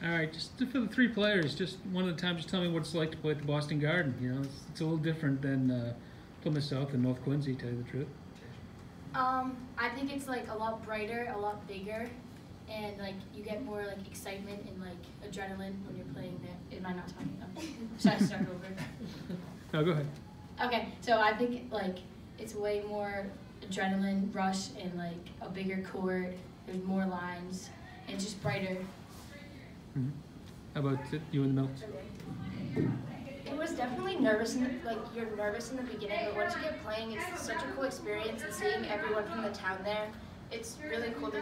All right, just for the three players, just one at a time, just tell me what it's like to play at the Boston Garden. You know, it's a little different than Plymouth South and North Quincy, to tell you the truth. I think it's like a lot brighter, a lot bigger, and like you get more like excitement and like adrenaline when you're playing there. Am I not talking enough? Should I start over? No, go ahead. Okay, so I think like it's way more adrenaline rush and like a bigger court. There's more lines and it's just brighter. Mm-hmm. How about you in the middle? It was definitely nervous, you're nervous in the beginning, but once you get playing, it's such a cool experience, and seeing everyone from the town there, it's really cool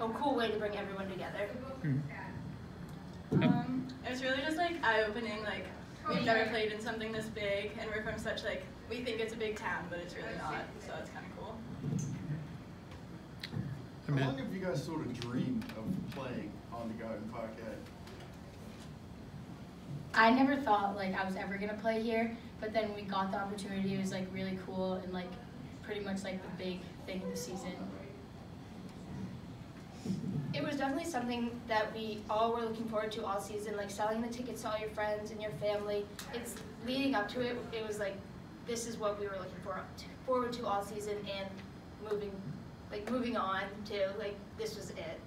a cool way to bring everyone together. Mm-hmm. It was really just like eye-opening, like we've never played in something this big, and we're from such like, we think it's a big town, but it's really not, so it's kind of cool. How long have you guys sort of dreamed of playing on the Garden Parquet? I never thought like I was ever gonna play here, but then when we got the opportunity, it was like really cool and like pretty much like the big thing of the season. It was definitely something that we all were looking forward to all season, like selling the tickets to all your friends and your family. It's leading up to it, it was like, this is what we were looking forward to all season, and moving on to, like, this was it.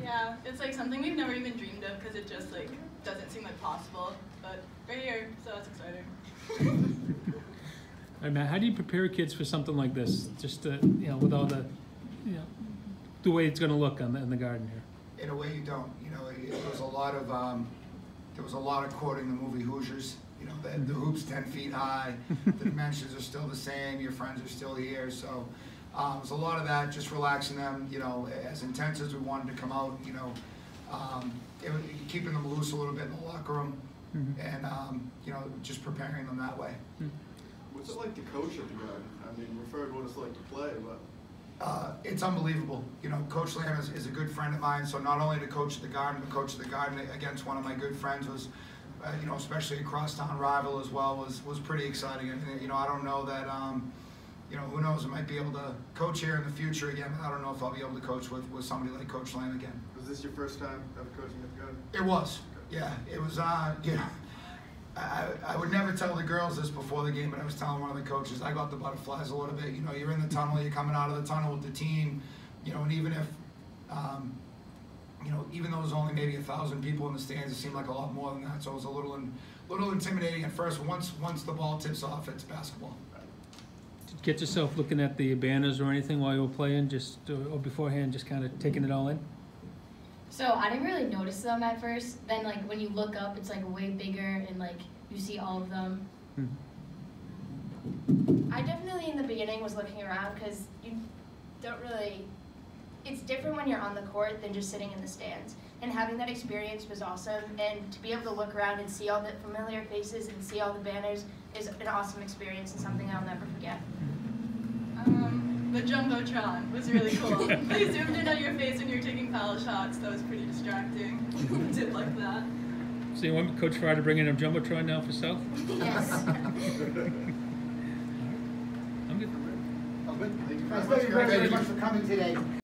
Yeah, it's like something we've never even dreamed of because it just like doesn't seem like possible, but we're here, so it's exciting. All right, Matt, how do you prepare kids for something like this? Just you know, with all the, you know, the way it's going to look in the garden here. In a way, you don't. You know, it was a lot of there was a lot of quoting the movie Hoosiers. You know, the hoop's 10 feet high, the dimensions are still the same, your friends are still here. So it was a lot of that, just relaxing them. You know, as intense as we wanted to come out. You know, keeping them loose a little bit in the locker room, and you know, just preparing them that way. What's it like to coach at the Garden? I mean, we've heard what it's like to play, but it's unbelievable. You know, Coach Lamb is a good friend of mine, so not only to coach at the Garden, but coach at the Garden against one of my good friends was, you know, especially a crosstown rival as well, was pretty exciting. And, you know, I don't know that, you know, who knows, I might be able to coach here in the future again, but I don't know if I'll be able to coach with somebody like Coach Lamb again. Was this your first time ever coaching at the Garden? It was, yeah. It was, you know, I would never tell the girls this before the game, but I was telling one of the coaches, I got the butterflies a little bit. You know, you're in the tunnel, you're coming out of the tunnel with the team, you know, and even if, you know, even though there's only maybe 1,000 people in the stands, it seemed like a lot more than that. So it was a little intimidating at first. Once the ball tips off, it's basketball. Did you get yourself looking at the banners or anything while you were playing, just or beforehand, just kind of taking it all in? So I didn't really notice them at first. Then like when you look up, it's like way bigger and like you see all of them. I definitely in the beginning was looking around because you don't really, it's different when you're on the court than just sitting in the stands. And having that experience was awesome, and to be able to look around and see all the familiar faces and see all the banners is an awesome experience and something I'll never forget. The Jumbotron was really cool. They zoomed in on your face when you were taking foul shots. That was pretty distracting. Did like that. So you want Coach Fryer to bring in a Jumbotron now for South? Yes. I'm good. Oh, good. Thank you Thank you very much for coming today.